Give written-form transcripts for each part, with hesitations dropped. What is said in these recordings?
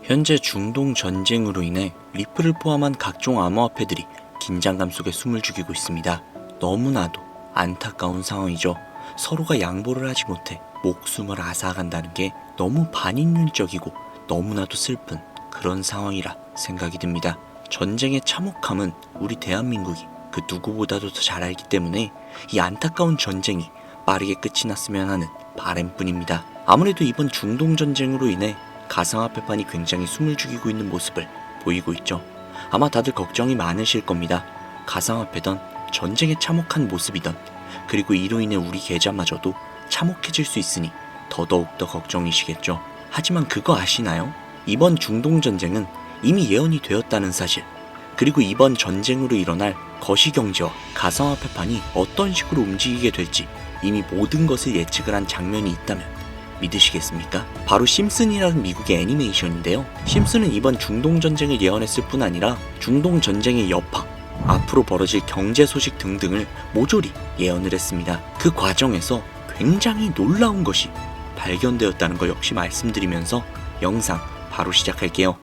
현재 중동 전쟁으로 인해 리플을 포함한 각종 암호화폐들이 긴장감 속에 숨을 죽이고 있습니다. 너무나도 안타까운 상황이죠. 서로가 양보를 하지 못해 목숨을 앗아간다는 게 너무 반인륜적이고 너무나도 슬픈 그런 상황이라 생각이 듭니다. 전쟁의 참혹함은 우리 대한민국이 그 누구보다도 더 잘 알기 때문에 이 안타까운 전쟁이 빠르게 끝이 났으면 하는 바람뿐입니다. 아무래도 이번 중동 전쟁으로 인해 가상화폐판이 굉장히 숨을 죽이고 있는 모습을 보이고 있죠. 아마 다들 걱정이 많으실 겁니다. 가상화폐던 전쟁의 참혹한 모습이던 그리고 이로 인해 우리 계좌마저도 참혹해질 수 있으니 더더욱더 걱정이시겠죠. 하지만 그거 아시나요? 이번 중동 전쟁은 이미 예언이 되었다는 사실, 그리고 이번 전쟁으로 일어날 거시경제와 가상화폐판이 어떤 식으로 움직이게 될지 이미 모든 것을 예측을 한 장면이 있다면 믿으시겠습니까? 바로 심슨이라는 미국의 애니메이션인데요. 심슨은 이번 중동 전쟁을 예언했을 뿐 아니라 중동 전쟁의 여파, 앞으로 벌어질 경제 소식 등등을 모조리 예언을 했습니다. 그 과정에서 굉장히 놀라운 것이 발견되었다는 거 역시 말씀드리면서 영상 바로 시작할게요.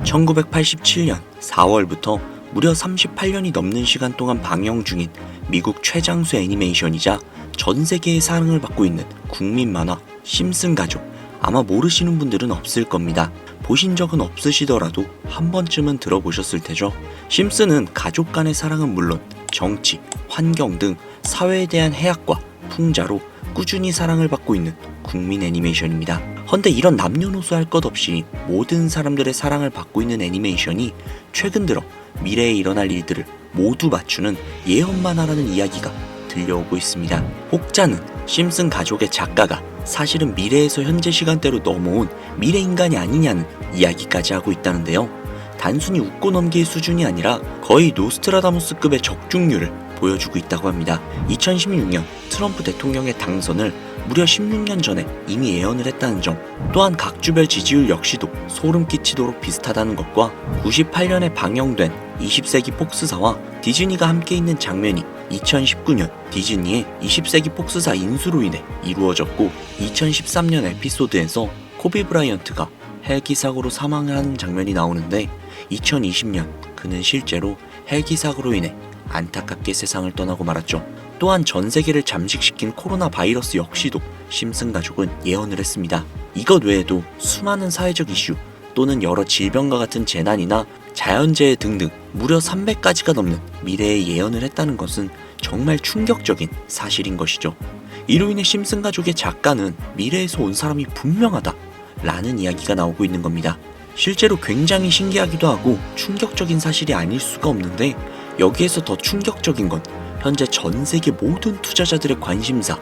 (1987년 4월부터) 무려 38년이 넘는 시간 동안 방영 중인 미국 최장수 애니메이션이자 전 세계의 사랑을 받고 있는 국민 만화 심슨 가족. 아마 모르시는 분들은 없을 겁니다. 보신 적은 없으시더라도 한 번쯤은 들어보셨을 테죠. 심슨은 가족 간의 사랑은 물론 정치, 환경 등 사회에 대한 해악과 풍자로 꾸준히 사랑을 받고 있는 국민 애니메이션입니다. 헌데 이런 남녀노소 할 것 없이 모든 사람들의 사랑을 받고 있는 애니메이션이 최근 들어 미래에 일어날 일들을 모두 맞추는 예언 만화라는 이야기가 들려오고 있습니다. 혹자는 심슨 가족의 작가가 사실은 미래에서 현재 시간대로 넘어온 미래인간이 아니냐는 이야기까지 하고 있다는데요. 단순히 웃고 넘길 수준이 아니라 거의 노스트라다무스급의 적중률을 보여주고 있다고 합니다. 2016년 트럼프 대통령의 당선을 무려 16년 전에 이미 예언을 했다는 점, 또한 각주별 지지율 역시도 소름 끼치도록 비슷하다는 것과 98년에 방영된 20세기 폭스사와 디즈니가 함께 있는 장면이 2019년 디즈니의 20세기 폭스사 인수로 인해 이루어졌고, 2013년 에피소드에서 코비 브라이언트가 헬기 사고로 사망을 하는 장면이 나오는데 2020년 그는 실제로 헬기 사고로 인해 안타깝게 세상을 떠나고 말았죠. 또한 전 세계를 잠식시킨 코로나 바이러스 역시도 심슨 가족은 예언을 했습니다. 이것 외에도 수많은 사회적 이슈 또는 여러 질병과 같은 재난이나 자연재해 등등 무려 300가지가 넘는 미래의 예언을 했다는 것은 정말 충격적인 사실인 것이죠. 이로 인해 심슨 가족의 작가는 미래에서 온 사람이 분명하다 라는 이야기가 나오고 있는 겁니다. 실제로 굉장히 신기하기도 하고 충격적인 사실이 아닐 수가 없는데, 여기에서 더 충격적인 건 현재 전 세계 모든 투자자들의 관심사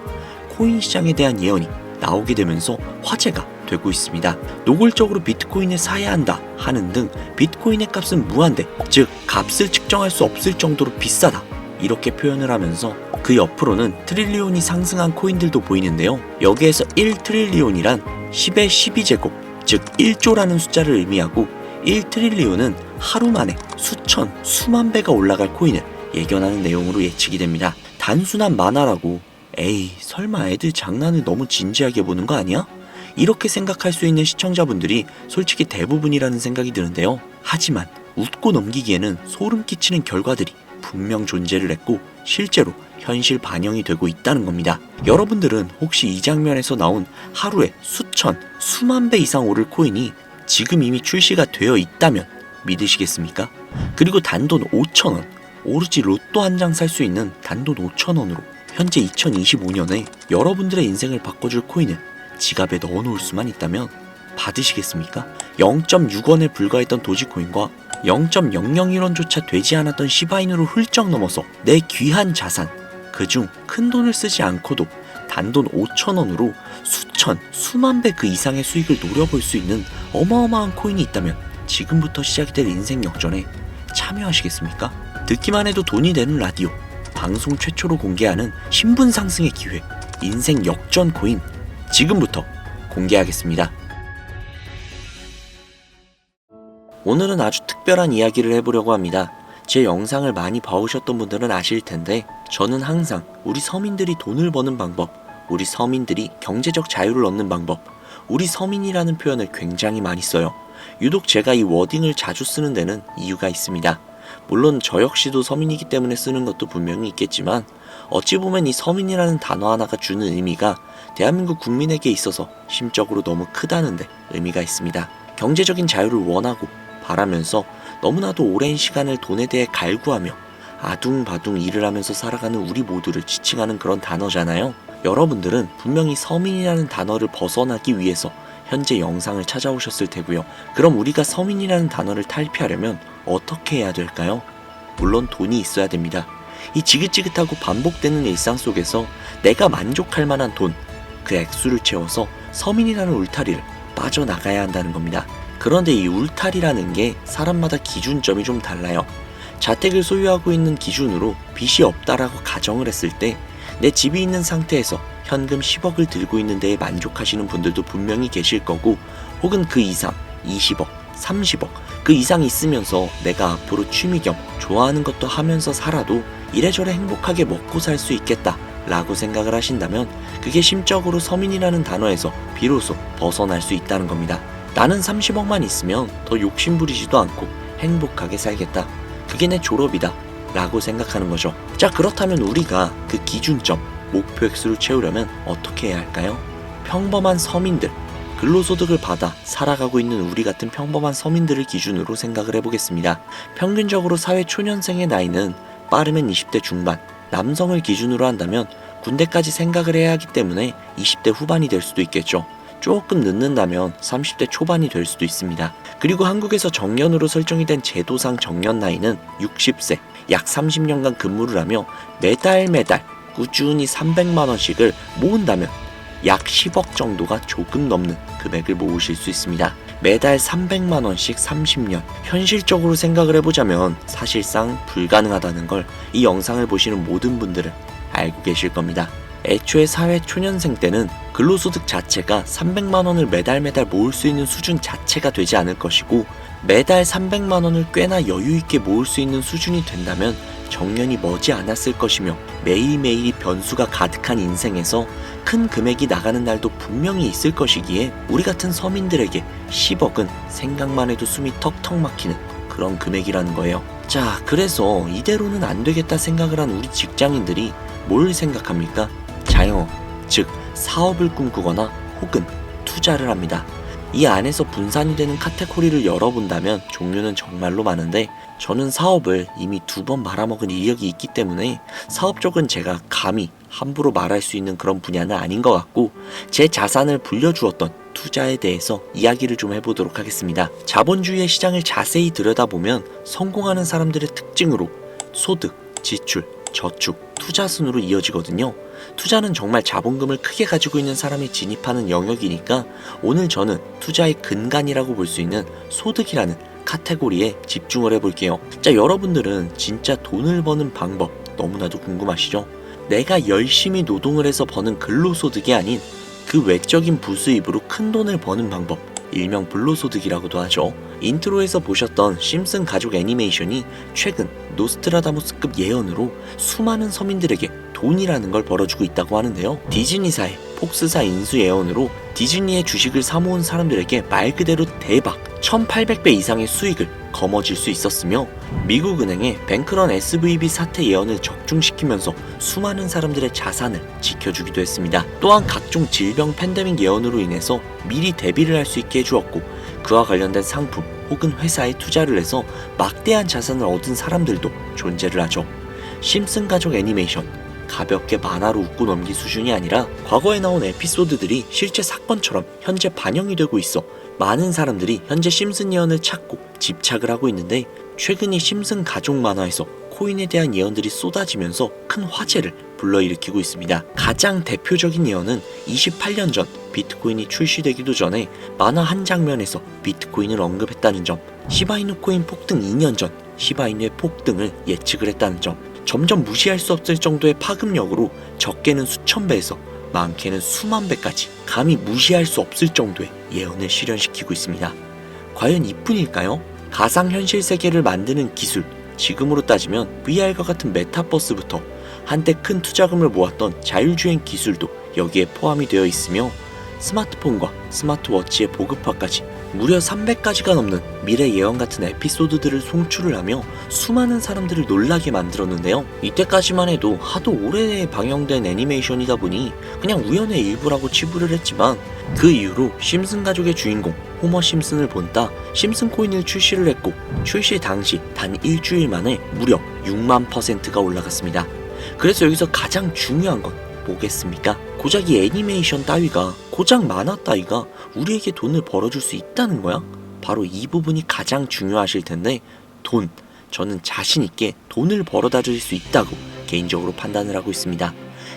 코인 시장에 대한 예언이 나오게 되면서 화제가 되고 있습니다. 노골적으로 비트코인을 사야 한다 하는 등 비트코인의 값은 무한대, 즉 값을 측정할 수 없을 정도로 비싸다 이렇게 표현을 하면서 그 옆으로는 트릴리온이 상승한 코인들도 보이는데요. 여기에서 1트릴리온이란 10의 12제곱, 즉 1조라는 숫자를 의미하고 1트릴리온은 하루 만에 수천, 수만 배가 올라갈 코인을 예견하는 내용으로 예측이 됩니다. 단순한 만화라고 에이 설마 애들 장난을 너무 진지하게 보는 거 아니야? 이렇게 생각할 수 있는 시청자분들이 솔직히 대부분이라는 생각이 드는데요. 하지만 웃고 넘기기에는 소름 끼치는 결과들이 분명 존재를 했고 실제로 현실 반영이 되고 있다는 겁니다. 여러분들은 혹시 이 장면에서 나온 하루에 수천, 수만 배 이상 오를 코인이 지금 이미 출시가 되어 있다면 믿으시겠습니까? 그리고 단돈 5,000원, 오로지 로또 한 장 살 수 있는 단돈 5,000원으로 현재 2025년에 여러분들의 인생을 바꿔줄 코인을 지갑에 넣어놓을 수만 있다면 받으시겠습니까? 0.6원에 불과했던 도지코인과 0.001원조차 되지 않았던 시바인으로 훌쩍 넘어서 내 귀한 자산, 그중 큰 돈을 쓰지 않고도 단돈 5,000원으로 수천, 수만 배 그 이상의 수익을 노려볼 수 있는 어마어마한 코인이 있다면 지금부터 시작이 될 인생 역전에 참여하시겠습니까? 듣기만 해도 돈이 되는 라디오, 방송 최초로 공개하는 신분 상승의 기회, 인생 역전 코인 지금부터 공개하겠습니다. 오늘은 아주 특별한 이야기를 해보려고 합니다. 제 영상을 많이 봐오셨던 분들은 아실 텐데 저는 항상 우리 서민들이 돈을 버는 방법, 우리 서민들이 경제적 자유를 얻는 방법, 우리 서민이라는 표현을 굉장히 많이 써요. 유독 제가 이 워딩을 자주 쓰는 데는 이유가 있습니다. 물론 저 역시도 서민이기 때문에 쓰는 것도 분명히 있겠지만 어찌 보면 이 서민이라는 단어 하나가 주는 의미가 대한민국 국민에게 있어서 심적으로 너무 크다는 데 의미가 있습니다. 경제적인 자유를 원하고 바라면서 너무나도 오랜 시간을 돈에 대해 갈구하며 아둥바둥 일을 하면서 살아가는 우리 모두를 지칭하는 그런 단어잖아요. 여러분들은 분명히 서민이라는 단어를 벗어나기 위해서 현재 영상을 찾아오셨을 테고요. 그럼 우리가 서민이라는 단어를 탈피하려면 어떻게 해야 될까요? 물론 돈이 있어야 됩니다. 이 지긋지긋하고 반복되는 일상 속에서 내가 만족할 만한 돈, 그 액수를 채워서 서민이라는 울타리를 빠져나가야 한다는 겁니다. 그런데 이 울타리라는 게 사람마다 기준점이 좀 달라요. 자택을 소유하고 있는 기준으로 빚이 없다라고 가정을 했을 때 내 집이 있는 상태에서 현금 10억을 들고 있는 데에 만족하시는 분들도 분명히 계실 거고, 혹은 그 이상 20억, 30억 그 이상 있으면서 내가 앞으로 취미 겸 좋아하는 것도 하면서 살아도 이래저래 행복하게 먹고 살 수 있겠다 라고 생각을 하신다면 그게 심적으로 서민이라는 단어에서 비로소 벗어날 수 있다는 겁니다. 나는 30억만 있으면 더 욕심부리지도 않고 행복하게 살겠다, 그게 내 졸업이다 라고 생각하는 거죠. 자, 그렇다면 우리가 그 기준점, 목표 액수를 채우려면 어떻게 해야 할까요? 평범한 서민들, 근로소득을 받아 살아가고 있는 우리 같은 평범한 서민들을 기준으로 생각을 해보겠습니다. 평균적으로 사회 초년생의 나이는 빠르면 20대 중반, 남성을 기준으로 한다면 군대까지 생각을 해야 하기 때문에 20대 후반이 될 수도 있겠죠. 조금 늦는다면 30대 초반이 될 수도 있습니다. 그리고 한국에서 정년으로 설정이 된 제도상 정년 나이는 60세, 약 30년간 근무를 하며 매달 꾸준히 300만원씩을 모은다면 약 10억 정도가 조금 넘는 금액을 모으실 수 있습니다. 매달 300만원씩 30년. 현실적으로 생각을 해보자면 사실상 불가능하다는 걸 이 영상을 보시는 모든 분들은 알고 계실 겁니다. 애초에 사회 초년생 때는 근로소득 자체가 300만원을 매달 모을 수 있는 수준 자체가 되지 않을 것이고, 매달 300만원을 꽤나 여유있게 모을 수 있는 수준이 된다면 정년이 머지 않았을 것이며, 매일매일이 변수가 가득한 인생에서 큰 금액이 나가는 날도 분명히 있을 것이기에 우리 같은 서민들에게 10억은 생각만 해도 숨이 턱턱 막히는 그런 금액이라는 거예요. 자, 그래서 이대로는 안 되겠다 생각을 한 우리 직장인들이 뭘 생각합니까? 자영업, 즉 사업을 꿈꾸거나 혹은 투자를 합니다. 이 안에서 분산이 되는 카테고리를 열어본다면 종류는 정말로 많은데, 저는 사업을 이미 2번 말아먹은 이력이 있기 때문에 사업 쪽은 제가 감히 함부로 말할 수 있는 그런 분야는 아닌 것 같고, 제 자산을 불려주었던 투자에 대해서 이야기를 좀 해보도록 하겠습니다. 자본주의의 시장을 자세히 들여다보면 성공하는 사람들의 특징으로 소득, 지출, 저축, 투자 순으로 이어지거든요. 투자는 정말 자본금을 크게 가지고 있는 사람이 진입하는 영역이니까 오늘 저는 투자의 근간이라고 볼 수 있는 소득이라는 카테고리에 집중을 해볼게요. 자, 여러분들은 진짜 돈을 버는 방법 너무나도 궁금하시죠? 내가 열심히 노동을 해서 버는 근로소득이 아닌 그 외적인 부수입으로 큰 돈을 버는 방법, 일명 불로소득이라고도 하죠. 인트로에서 보셨던 심슨 가족 애니메이션이 최근 노스트라다무스급 예언으로 수많은 서민들에게 돈이라는 걸 벌어주고 있다고 하는데요. 디즈니사의 폭스사 인수 예언으로 디즈니의 주식을 사모은 사람들에게 말 그대로 대박 1800배 이상의 수익을 거머쥘 수 있었으며, 미국은행의 뱅크런 SVB 사태 예언을 적중시키면서 수많은 사람들의 자산을 지켜주기도 했습니다. 또한 각종 질병 팬데믹 예언으로 인해서 미리 대비를 할 수 있게 해주었고, 그와 관련된 상품 혹은 회사에 투자를 해서 막대한 자산을 얻은 사람들도 존재를 하죠. 심슨 가족 애니메이션, 가볍게 만화로 웃고 넘길 수준이 아니라 과거에 나온 에피소드들이 실제 사건처럼 현재 반영이 되고 있어 많은 사람들이 현재 심슨 예언을 찾고 집착을 하고 있는데, 최근 이 심슨 가족 만화에서 코인에 대한 예언들이 쏟아지면서 큰 화제를 불러일으키고 있습니다. 가장 대표적인 예언은 28년 전 비트코인이 출시되기도 전에 만화 한 장면에서 비트코인을 언급했다는 점, 시바이누 코인 폭등 2년 전 시바이누의 폭등을 예측을 했다는 점, 점점 무시할 수 없을 정도의 파급력으로 적게는 수천 배에서 많게는 수만 배까지 감히 무시할 수 없을 정도의 예언을 실현시키고 있습니다. 과연 이뿐일까요? 가상현실 세계를 만드는 기술, 지금으로 따지면 VR과 같은 메타버스부터 한때 큰 투자금을 모았던 자율주행 기술도 여기에 포함이 되어 있으며 스마트폰과 스마트워치의 보급화까지 무려 300가지가 넘는 미래 예언 같은 에피소드들을 송출을 하며 수많은 사람들을 놀라게 만들었는데요. 이때까지만 해도 하도 오래 방영된 애니메이션이다 보니 그냥 우연의 일부라고 치부를 했지만 그 이후로 심슨 가족의 주인공 호머 심슨을 본따 심슨 코인을 출시를 했고 출시 당시 단 일주일 만에 무려 6만%가 올라갔습니다. 그래서 여기서 가장 중요한 건 뭐겠습니까? 고작 이 애니메이션 따위가, 고작 만화 따위가 우리에게 돈을 벌어줄 수 있다는 거야? 바로 이 부분이 가장 중요하실 텐데, 돈. 저는 자신있게 돈을 벌어다 줄 수 있다고 개인적으로 판단을 하고 있습니다.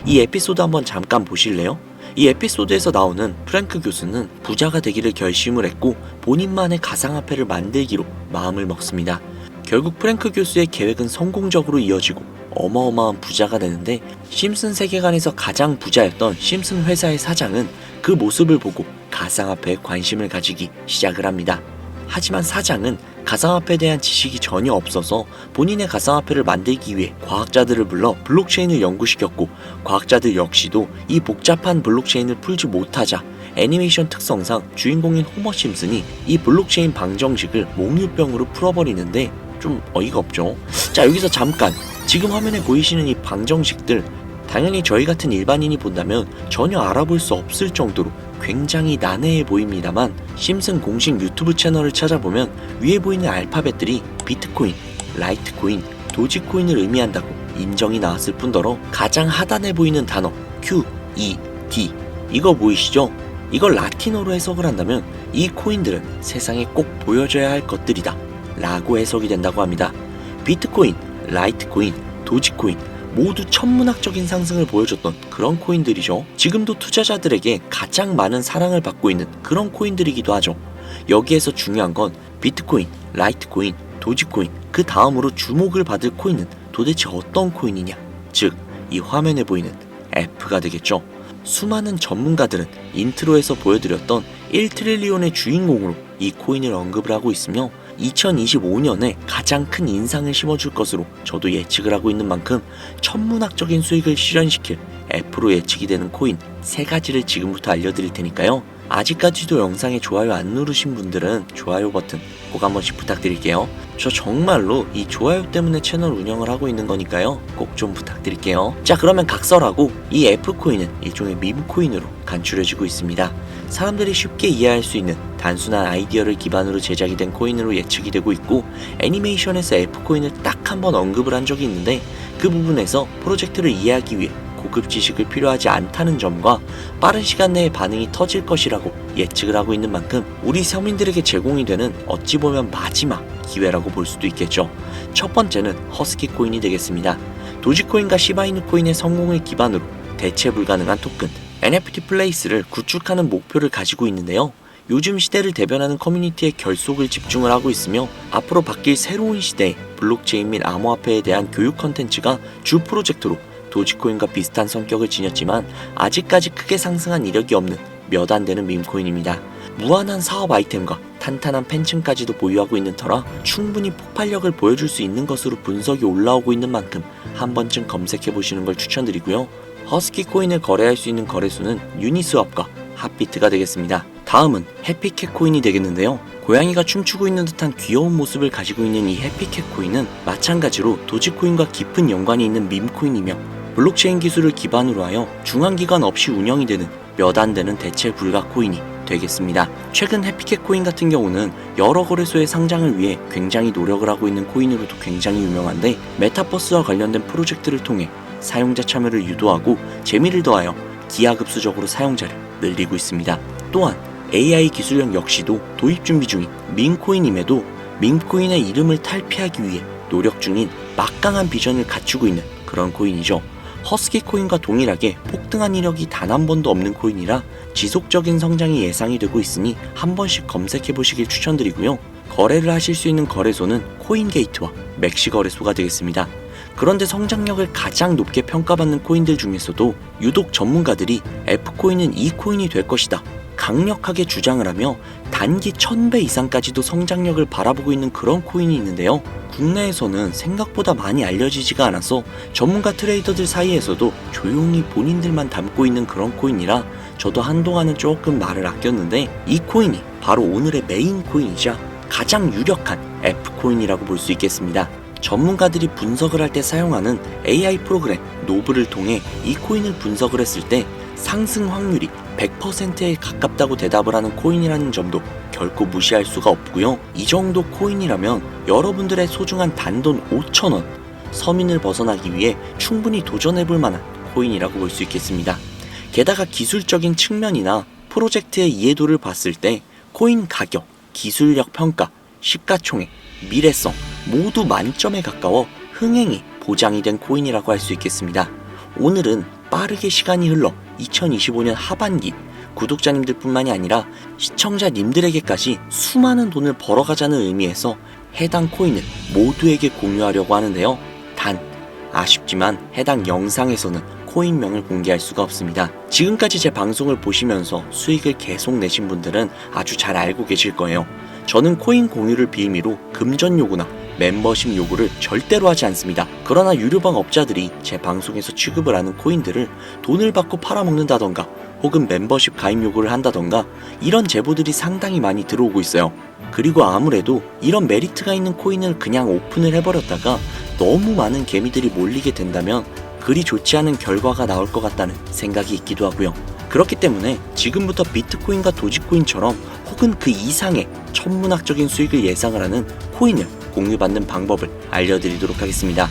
이 에피소드 한번 잠깐 보실래요? 이 에피소드에서 나오는 프랭크 교수는 부자가 되기를 결심을 했고 본인만의 가상화폐를 만들기로 마음을 먹습니다. 결국 프랭크 교수의 계획은 성공적으로 이어지고 어마어마한 부자가 되는데, 심슨 세계관에서 가장 부자였던 심슨 회사의 사장은 그 모습을 보고 가상화폐에 관심을 가지기 시작을 합니다. 하지만 사장은 가상화폐에 대한 지식이 전혀 없어서 본인의 가상화폐를 만들기 위해 과학자들을 불러 블록체인을 연구시켰고, 과학자들 역시도 이 복잡한 블록체인을 풀지 못하자 애니메이션 특성상 주인공인 호머 심슨이 이 블록체인 방정식을 몽유병으로 풀어버리는데 좀 어이가 없죠. 자, 여기서 잠깐, 지금 화면에 보이시는 이 방정식들, 당연히 저희 같은 일반인이 본다면 전혀 알아볼 수 없을 정도로 굉장히 난해해 보입니다만, 심슨 공식 유튜브 채널을 찾아보면 위에 보이는 알파벳들이 비트코인, 라이트코인, 도지코인을 의미한다고 인정이 나왔을 뿐더러 가장 하단에 보이는 단어 Q, E, D, 이거 보이시죠? 이걸 라틴어로 해석을 한다면 이 코인들은 세상에 꼭 보여줘야 할 것들이다 라고 해석이 된다고 합니다. 비트코인, 라이트코인, 도지코인 모두 천문학적인 상승을 보여줬던 그런 코인들이죠. 지금도 투자자들에게 가장 많은 사랑을 받고 있는 그런 코인들이기도 하죠. 여기에서 중요한 건 비트코인, 라이트코인, 도지코인, 그 다음으로 주목을 받을 코인은 도대체 어떤 코인이냐, 즉 이 화면에 보이는 F가 되겠죠. 수많은 전문가들은 인트로에서 보여드렸던 1트릴리온의 주인공으로 이 코인을 언급을 하고 있으며 2025년에 가장 큰 인상을 심어줄 것으로 저도 예측을 하고 있는 만큼 천문학적인 수익을 실현시킬 F로 예측이 되는 코인 3가지를 지금부터 알려드릴 테니까요. 아직까지도 영상에 좋아요 안 누르신 분들은 좋아요 버튼 꼭 한 번씩 부탁드릴게요. 저 정말로 이 좋아요 때문에 채널 운영을 하고 있는 거니까요. 꼭 좀 부탁드릴게요. 자, 그러면 각설하고 이 F코인은 일종의 밈코인으로 간추려지고 있습니다. 사람들이 쉽게 이해할 수 있는 단순한 아이디어를 기반으로 제작이 된 코인으로 예측이 되고 있고, 애니메이션에서 F코인을 딱 한 번 언급을 한 적이 있는데 그 부분에서 프로젝트를 이해하기 위해 고급 지식을 필요하지 않다는 점과 빠른 시간 내에 반응이 터질 것이라고 예측을 하고 있는 만큼 우리 서민들에게 제공이 되는 어찌 보면 마지막 기회라고 볼 수도 있겠죠. 첫 번째는 허스키 코인이 되겠습니다. 도지코인과 시바이누 코인의 성공을 기반으로 대체 불가능한 토큰 NFT 플레이스를 구축하는 목표를 가지고 있는데요. 요즘 시대를 대변하는 커뮤니티의 결속을 집중을 하고 있으며 앞으로 바뀔 새로운 시대의 블록체인 및 암호화폐에 대한 교육 컨텐츠가 주 프로젝트로 도지코인과 비슷한 성격을 지녔지만 아직까지 크게 상승한 이력이 없는 몇 안 되는 밈코인입니다. 무한한 사업 아이템과 탄탄한 팬층까지도 보유하고 있는 터라 충분히 폭발력을 보여줄 수 있는 것으로 분석이 올라오고 있는 만큼 한 번쯤 검색해보시는 걸 추천드리고요. 허스키 코인을 거래할 수 있는 거래소는 유니스왑과 핫비트가 되겠습니다. 다음은 해피캣 코인이 되겠는데요. 고양이가 춤추고 있는 듯한 귀여운 모습을 가지고 있는 이 해피캣 코인은 마찬가지로 도지코인과 깊은 연관이 있는 밈코인이며 블록체인 기술을 기반으로 하여 중앙기관 없이 운영이 되는 몇 안 되는 대체 불가 코인이 되겠습니다. 최근 해피캣 코인 같은 경우는 여러 거래소의 상장을 위해 굉장히 노력을 하고 있는 코인으로도 굉장히 유명한데, 메타버스와 관련된 프로젝트를 통해 사용자 참여를 유도하고 재미를 더하여 기하급수적으로 사용자를 늘리고 있습니다. 또한 AI 기술력 역시도 도입 준비 중인 밈코인임에도 밈코인의 이름을 탈피하기 위해 노력 중인 막강한 비전을 갖추고 있는 그런 코인이죠. 허스키 코인과 동일하게 폭등한 이력이 단 한 번도 없는 코인이라 지속적인 성장이 예상이 되고 있으니 한 번씩 검색해 보시길 추천드리고요. 거래를 하실 수 있는 거래소는 코인게이트와 맥시 거래소가 되겠습니다. 그런데 성장력을 가장 높게 평가받는 코인들 중에서도 유독 전문가들이 F코인은 이 코인이 될 것이다 강력하게 주장을 하며 단기 1000배 이상까지도 성장력을 바라보고 있는 그런 코인이 있는데요. 국내에서는 생각보다 많이 알려지지가 않아서 전문가 트레이더들 사이에서도 조용히 본인들만 담고 있는 그런 코인이라 저도 한동안은 조금 말을 아꼈는데, 이 코인이 바로 오늘의 메인 코인이자 가장 유력한 F코인이라고 볼 수 있겠습니다. 전문가들이 분석을 할 때 사용하는 AI 프로그램 노브를 통해 이 코인을 분석을 했을 때 상승 확률이 100%에 가깝다고 대답을 하는 코인이라는 점도 결코 무시할 수가 없고요. 이 정도 코인이라면 여러분들의 소중한 단돈 5,000원, 서민을 벗어나기 위해 충분히 도전해볼 만한 코인이라고 볼 수 있겠습니다. 게다가 기술적인 측면이나 프로젝트의 이해도를 봤을 때 코인 가격, 기술력 평가, 시가총액, 미래성 모두 만점에 가까워 흥행이 보장이 된 코인이라고 할 수 있겠습니다. 오늘은 빠르게 시간이 흘러 2025년 하반기 구독자님들 뿐만이 아니라 시청자님들에게까지 수많은 돈을 벌어가자는 의미에서 해당 코인을 모두에게 공유하려고 하는데요. 단 아쉽지만 해당 영상에서는 코인명을 공개할 수가 없습니다. 지금까지 제 방송을 보시면서 수익을 계속 내신 분들은 아주 잘 알고 계실 거예요. 저는 코인 공유를 빌미로 금전 요구나 멤버십 요구를 절대로 하지 않습니다. 그러나 유료방 업자들이 제 방송에서 취급을 하는 코인들을 돈을 받고 팔아먹는다던가 혹은 멤버십 가입 요구를 한다던가 이런 제보들이 상당히 많이 들어오고 있어요. 그리고 아무래도 이런 메리트가 있는 코인을 그냥 오픈을 해버렸다가 너무 많은 개미들이 몰리게 된다면 그리 좋지 않은 결과가 나올 것 같다는 생각이 있기도 하고요. 그렇기 때문에 지금부터 비트코인과 도지코인처럼 혹은 그 이상의 천문학적인 수익을 예상을 하는 코인을 공유받는 방법을 알려드리도록 하겠습니다.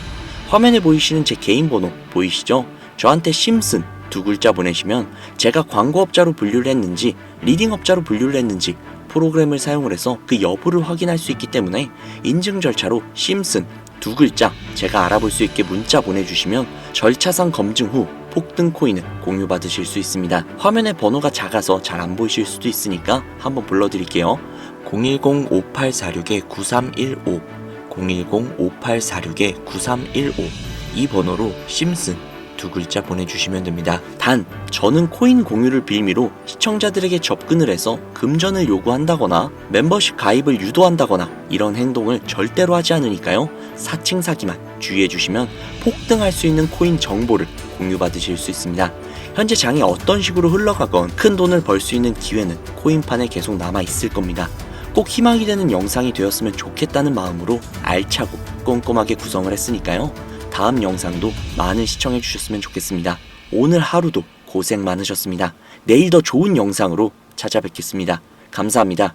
화면에 보이시는 제 개인 번호 보이시죠? 저한테 심슨 두 글자 보내시면 제가 광고업자로 분류를 했는지 리딩업자로 분류를 했는지 프로그램을 사용을 해서 그 여부를 확인할 수 있기 때문에 인증 절차로 심슨 두 글자 제가 알아볼 수 있게 문자 보내주시면 절차상 검증 후 폭등 코인을 공유받으실 수 있습니다. 화면에 번호가 작아서 잘 안 보이실 수도 있으니까 한번 불러드릴게요. 010-5846-9315 010-5846-9315 이 번호로 심슨 두 글자 보내주시면 됩니다. 단 저는 코인 공유를 빌미로 시청자들에게 접근을 해서 금전을 요구한다거나 멤버십 가입을 유도한다거나 이런 행동을 절대로 하지 않으니까요. 사칭 사기만 주의해 주시면 폭등할 수 있는 코인 정보를 공유받으실 수 있습니다. 현재 장이 어떤 식으로 흘러가건 큰 돈을 벌 수 있는 기회는 코인판에 계속 남아 있을 겁니다. 꼭 희망이 되는 영상이 되었으면 좋겠다는 마음으로 알차고 꼼꼼하게 구성을 했으니까요. 다음 영상도 많은 시청해 주셨으면 좋겠습니다. 오늘 하루도 고생 많으셨습니다. 내일 더 좋은 영상으로 찾아뵙겠습니다. 감사합니다.